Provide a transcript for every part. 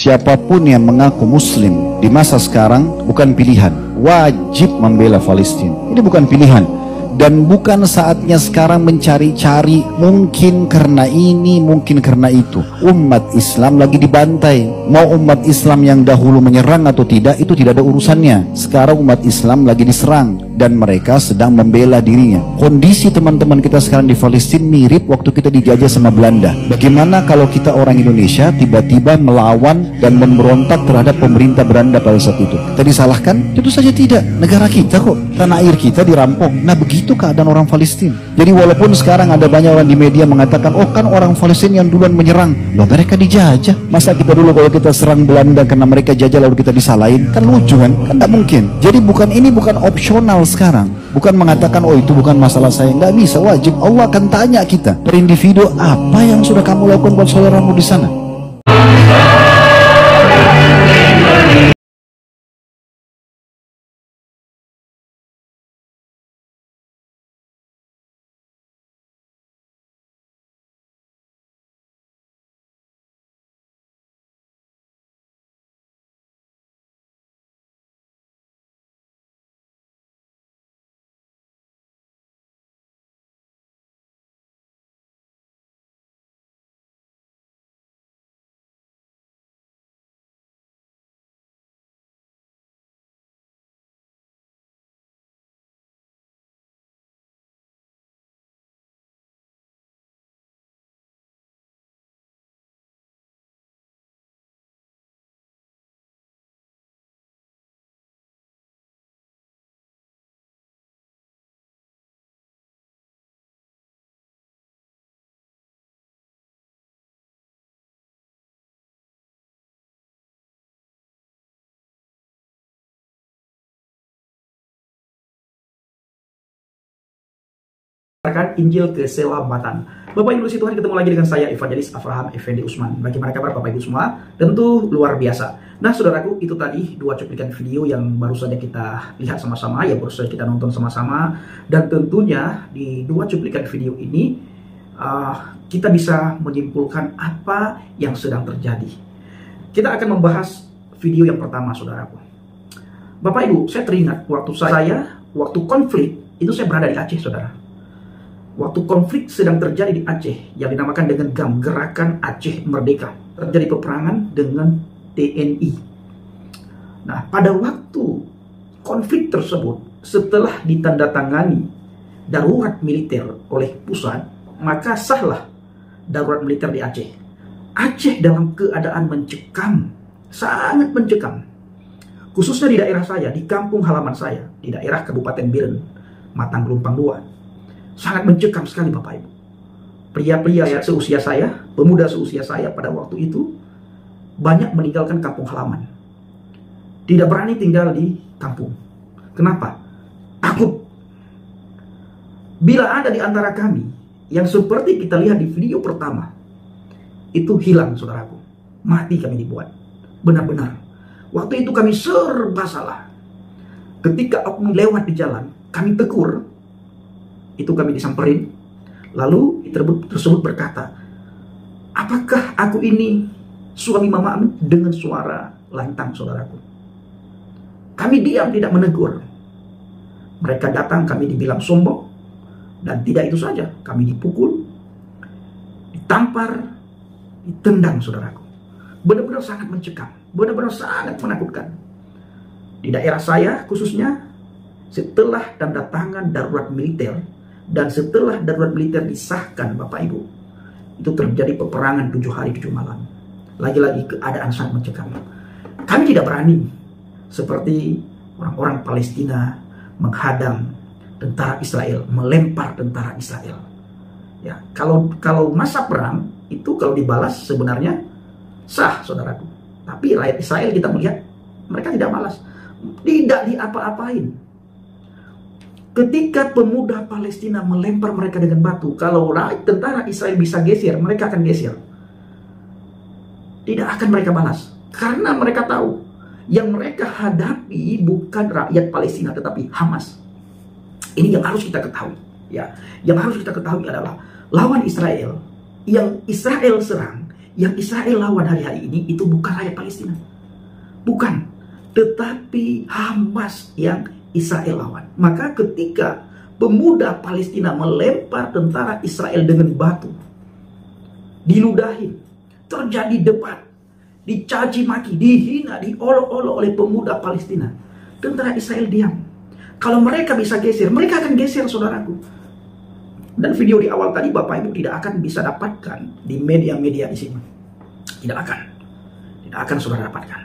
Siapapun yang mengaku muslim di masa sekarang bukan pilihan, wajib membela Palestina. Ini bukan pilihan dan bukan saatnya sekarang mencari-cari mungkin karena ini, mungkin karena itu. Umat Islam lagi dibantai. Mau umat Islam yang dahulu menyerang atau tidak, itu tidak ada urusannya. Sekarang umat Islam lagi diserang dan mereka sedang membela dirinya. Kondisi teman-teman kita sekarang di Palestina mirip waktu kita dijajah sama Belanda. Bagaimana kalau kita orang Indonesia tiba-tiba melawan dan memberontak terhadap pemerintah Belanda pada saat itu? Kita disalahkan? Tentu saja tidak. Negara kita kok, tanah air kita dirampok. Nah, begitu keadaan orang Palestina. Jadi walaupun sekarang ada banyak orang di media mengatakan, oh kan orang Palestina yang duluan menyerang. Loh, mereka dijajah. Masa kita dulu kalau kita serang Belanda karena mereka jajah lalu kita disalahin? Kan lucu kan? Kan tidak mungkin. Jadi ini bukan opsional sekarang. Bukan mengatakan, oh itu bukan masalah saya. Nggak bisa, wajib. Allah akan tanya kita per individu, apa yang sudah kamu lakukan buat saudaramu di sana? Injil keselamatan. Bapak Ibu Tuhan, ketemu lagi dengan saya Evangelis Avraham Effendi Usman. Bagaimana kabar Bapak Ibu semua? Tentu luar biasa. Nah saudaraku, itu tadi dua cuplikan video yang baru saja kita lihat sama-sama, ya baru saja kita nonton sama-sama. Dan tentunya di dua cuplikan video ini kita bisa menyimpulkan apa yang sedang terjadi. Kita akan membahas video yang pertama saudaraku. Bapak Ibu, saya teringat waktu konflik itu saya berada di Aceh saudara. Waktu konflik sedang terjadi di Aceh yang dinamakan dengan GAM, Gerakan Aceh Merdeka. Terjadi peperangan dengan TNI. Nah, pada waktu konflik tersebut, setelah ditandatangani darurat militer oleh pusat, maka sahlah darurat militer di Aceh. Aceh dalam keadaan mencekam, sangat mencekam. Khususnya di daerah saya, di kampung halaman saya, di daerah Kabupaten Biren, Matang Gelumpang II. Sangat mencekam sekali Bapak Ibu. Pria-pria seusia saya, pemuda seusia saya pada waktu itu, banyak meninggalkan kampung halaman. Tidak berani tinggal di kampung. Kenapa? Takut. Bila ada di antara kami yang seperti kita lihat di video pertama, itu hilang saudaraku. Mati kami dibuat. Benar-benar. Waktu itu kami serba salah. Ketika oknum lewat di jalan, kami tegur. Itu kami disamperin. Lalu tersebut berkata, apakah aku ini suami mamamu? Dengan suara lantang saudaraku. Kami diam, tidak menegur. Mereka datang, kami dibilang sombong. Dan tidak itu saja, kami dipukul, ditampar, ditendang saudaraku. Benar-benar sangat mencekam, benar-benar sangat menakutkan. Di daerah saya khususnya setelah tanda tangan darurat militer dan setelah darurat militer disahkan Bapak Ibu, itu terjadi peperangan 7 hari 7 malam. Lagi-lagi keadaan sangat mencekam. Kami tidak berani seperti orang-orang Palestina menghadang tentara Israel, melempar tentara Israel. Ya, kalau masa perang itu kalau dibalas sebenarnya sah, saudaraku. Tapi rakyat Israel kita melihat mereka tidak balas, tidak diapa-apain. Ketika pemuda Palestina melempar mereka dengan batu, kalau tentara Israel bisa geser, mereka akan geser. Tidak akan mereka balas, karena mereka tahu yang mereka hadapi bukan rakyat Palestina tetapi Hamas. Ini yang harus kita ketahui. Ya, yang harus kita ketahui adalah lawan Israel, yang Israel serang, yang Israel lawan hari-hari ini itu bukan rakyat Palestina, bukan, tetapi Hamas yang Israel lawan. Maka ketika pemuda Palestina melempar tentara Israel dengan batu, diludahin, terjadi debat, dicaci maki, dihina, diolok-olok oleh pemuda Palestina, tentara Israel diam. Kalau mereka bisa geser, mereka akan geser, saudaraku. Dan video di awal tadi Bapak Ibu tidak akan bisa dapatkan di media-media di sini. Tidak akan saudara dapatkan.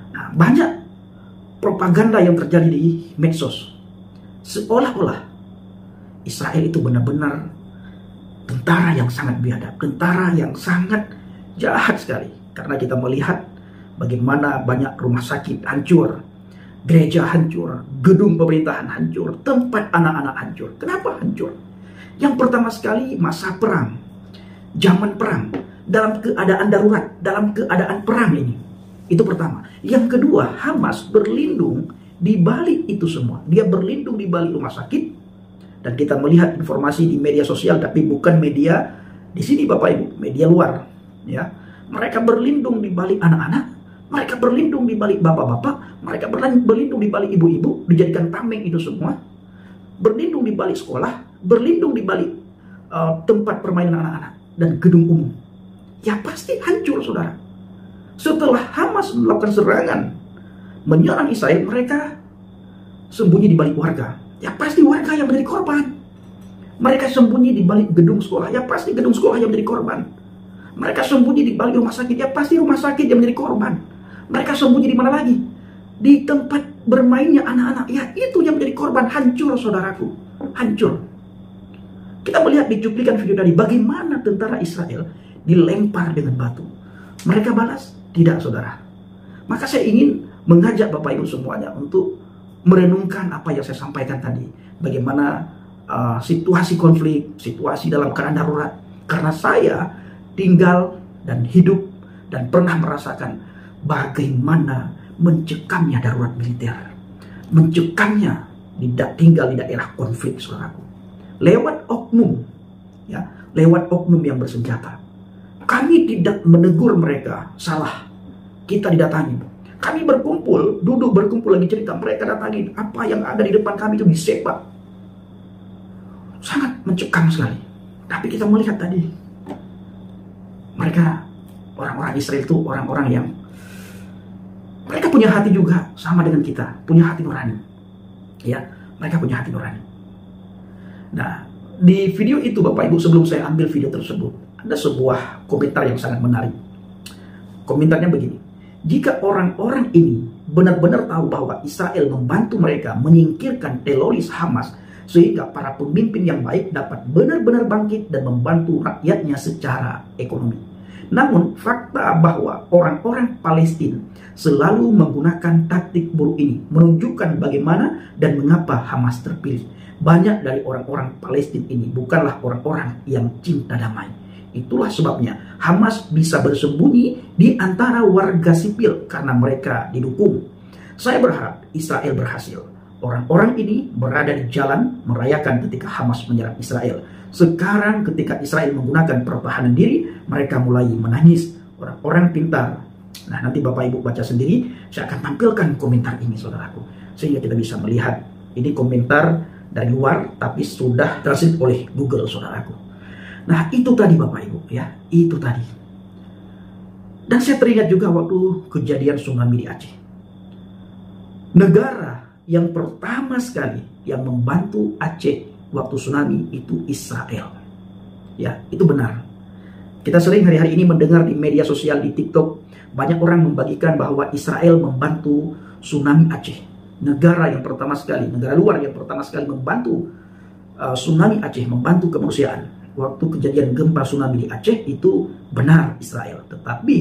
Nah, banyak propaganda yang terjadi di medsos. Seolah-olah Israel itu benar-benar tentara yang sangat biadab, tentara yang sangat jahat sekali. Karena kita melihat bagaimana banyak rumah sakit hancur, gereja hancur, gedung pemerintahan hancur, tempat anak-anak hancur. Kenapa hancur? Yang pertama sekali masa perang, zaman perang, dalam keadaan darurat, dalam keadaan perang ini. Itu pertama. Yang kedua, Hamas berlindung di balik itu semua. Dia berlindung di balik rumah sakit. Dan kita melihat informasi di media sosial, tapi bukan media di sini Bapak Ibu, media luar. Ya, mereka berlindung di balik anak-anak, mereka berlindung di balik bapak-bapak, mereka berlindung di balik ibu-ibu, dijadikan tameng itu semua. Berlindung di balik sekolah, berlindung di balik tempat permainan anak-anak dan gedung umum. Ya pasti hancur, saudara. Setelah Hamas melakukan serangan menyerang Israel, mereka sembunyi di balik warga. Ya pasti warga yang menjadi korban. Mereka sembunyi di balik gedung sekolah. Ya pasti gedung sekolah yang menjadi korban. Mereka sembunyi di balik rumah sakit. Ya pasti rumah sakit yang menjadi korban. Mereka sembunyi di mana lagi? Di tempat bermainnya anak-anak. Ya itu yang menjadi korban. Hancur, saudaraku. Hancur. Kita melihat di cuplikan video tadi bagaimana tentara Israel dilempar dengan batu. Mereka balas? Tidak, saudara. Maka saya ingin mengajak Bapak Ibu semuanya untuk merenungkan apa yang saya sampaikan tadi. Bagaimana situasi konflik, situasi dalam keadaan darurat. Karena saya tinggal dan hidup dan pernah merasakan bagaimana mencekamnya darurat militer. Mencekamnya tinggal di daerah konflik, saudaraku. Lewat oknum, ya, lewat oknum yang bersenjata. Kami tidak menegur mereka salah. Kita didatangi. Kami berkumpul, duduk berkumpul lagi cerita. Mereka datangi apa yang ada di depan kami itu disepak. Sangat mencekam sekali. Tapi kita melihat tadi, mereka orang-orang Israel itu orang-orang yang mereka punya hati juga sama dengan kita, punya hati nurani. Ya, mereka punya hati nurani. Nah, di video itu Bapak Ibu, sebelum saya ambil video tersebut, ada sebuah komentar yang sangat menarik. Komentarnya begini: jika orang-orang ini benar-benar tahu bahwa Israel membantu mereka menyingkirkan teroris Hamas, sehingga para pemimpin yang baik dapat benar-benar bangkit dan membantu rakyatnya secara ekonomi. Namun, fakta bahwa orang-orang Palestina selalu menggunakan taktik buruk ini menunjukkan bagaimana dan mengapa Hamas terpilih. Banyak dari orang-orang Palestina ini bukanlah orang-orang yang cinta damai. Itulah sebabnya Hamas bisa bersembunyi di antara warga sipil karena mereka didukung. Saya berharap Israel berhasil. Orang-orang ini berada di jalan merayakan ketika Hamas menyerang Israel. Sekarang ketika Israel menggunakan pertahanan diri, mereka mulai menangis. Orang-orang pintar. Nah, nanti Bapak Ibu baca sendiri. Saya akan tampilkan komentar ini, saudaraku, sehingga kita bisa melihat. Ini komentar dari luar, tapi sudah translate oleh Google, saudaraku. Nah, itu tadi Bapak Ibu, ya, itu tadi. Dan saya teringat juga waktu kejadian tsunami di Aceh. Negara yang pertama sekali yang membantu Aceh waktu tsunami itu Israel. Ya, itu benar. Kita sering hari-hari ini mendengar di media sosial, di TikTok, banyak orang membagikan bahwa Israel membantu tsunami Aceh. Negara yang pertama sekali, negara luar yang pertama sekali membantu tsunami Aceh, membantu kemanusiaan. Waktu kejadian gempa tsunami di Aceh itu benar Israel. Tetapi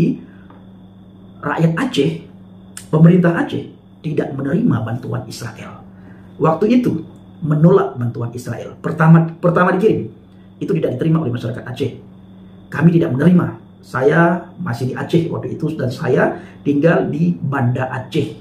rakyat Aceh, pemerintah Aceh tidak menerima bantuan Israel. Waktu itu menolak bantuan Israel. Pertama dikirim, itu tidak diterima oleh masyarakat Aceh. Kami tidak menerima. Saya masih di Aceh waktu itu dan saya tinggal di Banda Aceh.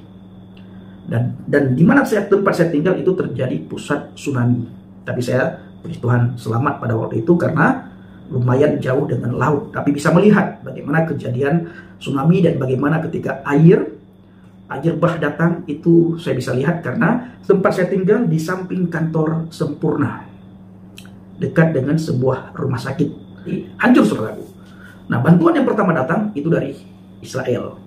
Dan di mana tempat saya tinggal itu terjadi pusat tsunami. Tapi saya, puji Tuhan, selamat pada waktu itu karena lumayan jauh dengan laut. Tapi bisa melihat bagaimana kejadian tsunami dan bagaimana ketika air bah datang itu saya bisa lihat karena tempat saya tinggal di samping kantor Sempurna, dekat dengan sebuah rumah sakit. Hancur, saudaraku. Nah, bantuan yang pertama datang itu dari Israel.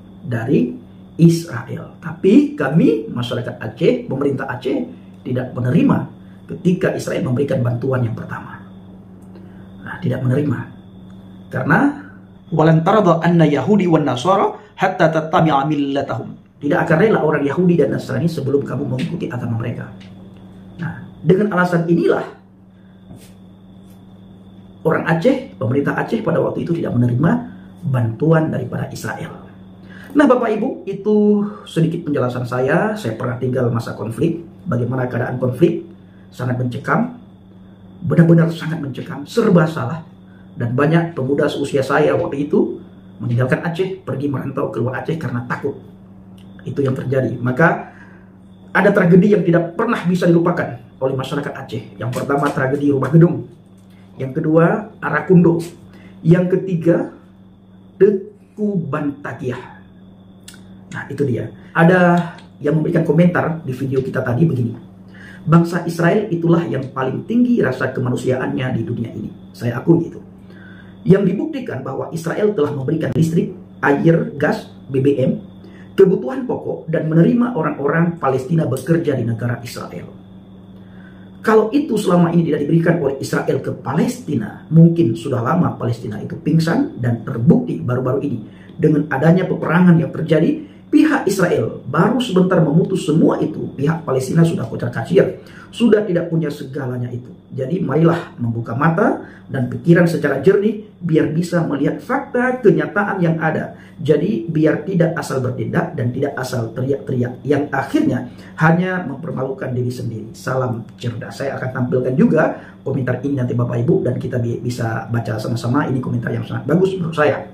Tapi kami, masyarakat Aceh, pemerintah Aceh tidak menerima ketika Israel memberikan bantuan yang pertama. Nah, tidak menerima. Karena walan tarada anna Yahudi wan Nasara hatta tattabi'a millatahum. Tidak akan rela orang Yahudi dan Nasrani sebelum kamu mengikuti agama mereka. Nah, dengan alasan inilah orang Aceh, pemerintah Aceh pada waktu itu tidak menerima bantuan daripada Israel. Nah, Bapak Ibu, itu sedikit penjelasan saya. Saya pernah tinggal masa konflik. Bagaimana keadaan konflik? Sangat mencekam. Benar-benar sangat mencekam. Serba salah. Dan banyak pemuda seusia saya waktu itu meninggalkan Aceh, pergi merantau keluar Aceh karena takut. Itu yang terjadi. Maka ada tragedi yang tidak pernah bisa dilupakan oleh masyarakat Aceh. Yang pertama, tragedi Rumah Gedung. Yang kedua, Arakundo. Yang ketiga, Teku Bantakiah. Nah, itu dia. Ada yang memberikan komentar di video kita tadi begini. Bangsa Israel itulah yang paling tinggi rasa kemanusiaannya di dunia ini. Saya akui itu. Yang dibuktikan bahwa Israel telah memberikan listrik, air, gas, BBM, kebutuhan pokok, dan menerima orang-orang Palestina bekerja di negara Israel. Kalau itu selama ini tidak diberikan oleh Israel ke Palestina, mungkin sudah lama Palestina itu pingsan, dan terbukti baru-baru ini dengan adanya peperangan yang terjadi, pihak Israel baru sebentar memutus semua itu, pihak Palestina sudah kocar-kacir, sudah tidak punya segalanya itu. Jadi marilah membuka mata dan pikiran secara jernih biar bisa melihat fakta kenyataan yang ada. Jadi biar tidak asal bertindak dan tidak asal teriak-teriak yang akhirnya hanya mempermalukan diri sendiri. Salam cerdas. Saya akan tampilkan juga komentar ini nanti Bapak Ibu dan kita bisa baca sama-sama. Ini komentar yang sangat bagus menurut saya.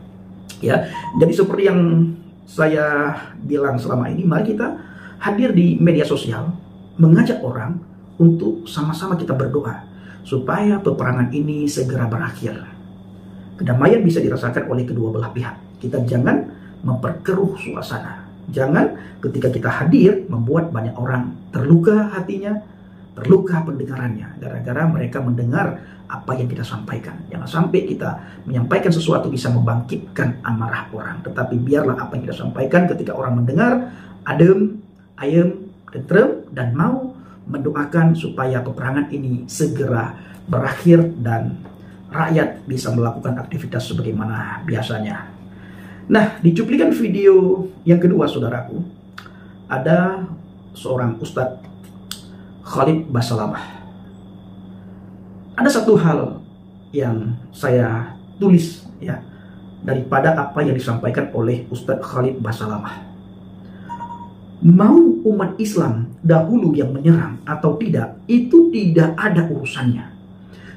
Ya, jadi seperti yang saya bilang selama ini, mari kita hadir di media sosial mengajak orang untuk sama-sama kita berdoa supaya peperangan ini segera berakhir. Kedamaian bisa dirasakan oleh kedua belah pihak. Kita jangan memperkeruh suasana. Jangan ketika kita hadir membuat banyak orang terluka hatinya, terluka pendengarannya, gara-gara mereka mendengar apa yang kita sampaikan. Jangan sampai kita menyampaikan sesuatu bisa membangkitkan amarah orang. Tetapi biarlah apa yang kita sampaikan ketika orang mendengar adem, ayem, tentrem, dan mau mendoakan supaya peperangan ini segera berakhir dan rakyat bisa melakukan aktivitas sebagaimana biasanya. Nah, di cuplikan video yang kedua, saudaraku, ada seorang Ustadz Khalid Basalamah. Ada satu hal yang saya tulis ya daripada apa yang disampaikan oleh Ustadz Khalid Basalamah. Mau umat Islam dahulu yang menyerang atau tidak, itu tidak ada urusannya.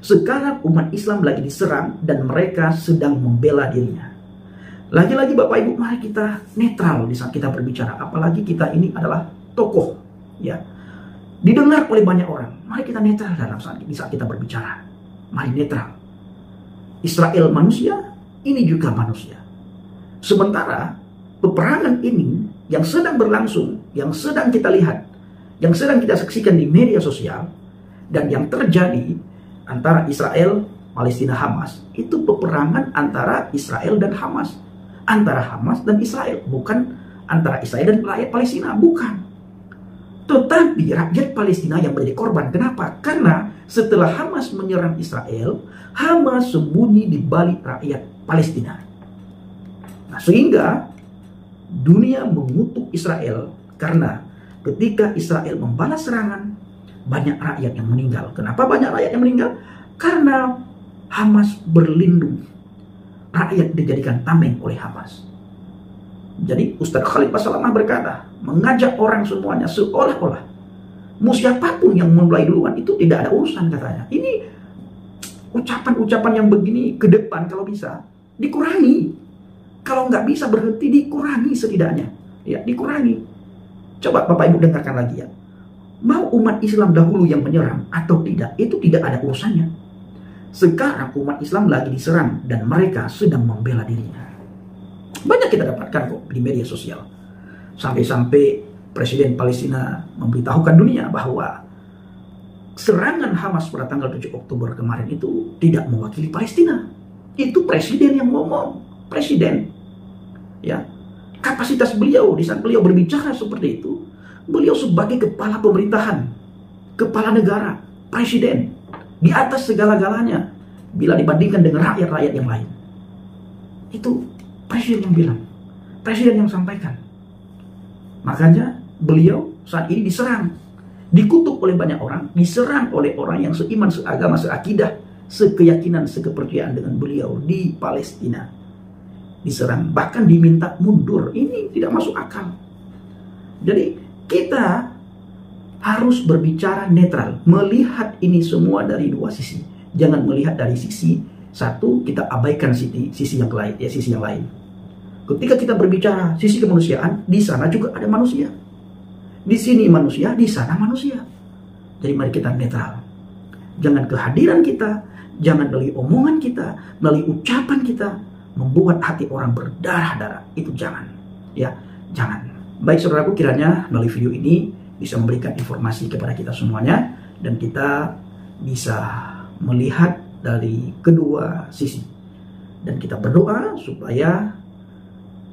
Sekarang umat Islam lagi diserang dan mereka sedang membela dirinya. Lagi-lagi Bapak Ibu, mari kita netral di saat kita berbicara. Apalagi kita ini adalah tokoh, ya, didengar oleh banyak orang. Mari kita netral dalam di saat kita berbicara. Mari netral. Israel manusia, ini juga manusia. Sementara peperangan ini yang sedang berlangsung, yang sedang kita lihat, yang sedang kita saksikan di media sosial, dan yang terjadi antara Israel, Palestina, Hamas, itu peperangan antara Israel dan Hamas. Antara Hamas dan Israel, bukan antara Israel dan rakyat Palestina, bukan. Tetapi rakyat Palestina yang menjadi korban. Kenapa? Karena setelah Hamas menyerang Israel, Hamas sembunyi di balik rakyat Palestina. Nah, sehingga dunia mengutuk Israel karena ketika Israel membalas serangan, banyak rakyat yang meninggal. Kenapa banyak rakyat yang meninggal? Karena Hamas berlindung. Rakyat dijadikan tameng oleh Hamas. Jadi Ustadz Khalid Basalamah berkata, mengajak orang semuanya seolah-olah mau siapapun yang memulai duluan itu tidak ada urusan katanya. Ini ucapan-ucapan yang begini ke depan kalau bisa dikurangi. Kalau nggak bisa berhenti, dikurangi setidaknya. Ya, dikurangi. Coba Bapak Ibu dengarkan lagi ya. Mau umat Islam dahulu yang menyerang atau tidak, itu tidak ada urusannya. Sekarang umat Islam lagi diserang dan mereka sedang membela dirinya. Banyak kita dapatkan kok di media sosial. Sampai-sampai Presiden Palestina memberitahukan dunia bahwa serangan Hamas pada tanggal 7 Oktober kemarin itu tidak mewakili Palestina. Itu presiden yang ngomong. Presiden. Ya. Kapasitas beliau, di saat beliau berbicara seperti itu, beliau sebagai kepala pemerintahan, kepala negara, presiden, di atas segala-galanya bila dibandingkan dengan rakyat-rakyat yang lain. Itu presiden yang bilang, presiden yang sampaikan. Makanya beliau saat ini diserang, dikutuk oleh banyak orang, diserang oleh orang yang seiman, seagama, seakidah, sekeyakinan, sekepercayaan dengan beliau di Palestina. Diserang, bahkan diminta mundur. Ini tidak masuk akal. Jadi kita harus berbicara netral, melihat ini semua dari dua sisi. Jangan melihat dari sisi satu, kita abaikan sisi yang lain, ya sisi yang lain. Ketika kita berbicara sisi kemanusiaan, di sana juga ada manusia. Di sini manusia, di sana manusia. Jadi mari kita netral. Jangan kehadiran kita, jangan melalui omongan kita, melalui ucapan kita membuat hati orang berdarah-darah. Itu jangan. Ya, jangan. Baik saudaraku, kiranya melalui video ini bisa memberikan informasi kepada kita semuanya dan kita bisa melihat dari kedua sisi. Dan kita berdoa supaya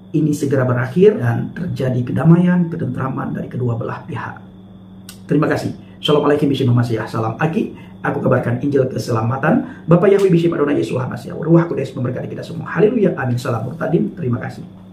ini segera berakhir dan terjadi kedamaian, ketentraman dari kedua belah pihak. Terima kasih. Assalamualaikum warahmatullahi wabarakatuh. Salam Aki. Aku kabarkan Injil keselamatan. Bapak Yahweh Bishim Adonai Yesus Hamasiah. Ruah Kudus memberkati kita semua. Haleluya. Amin. Salam murtadin. Terima kasih.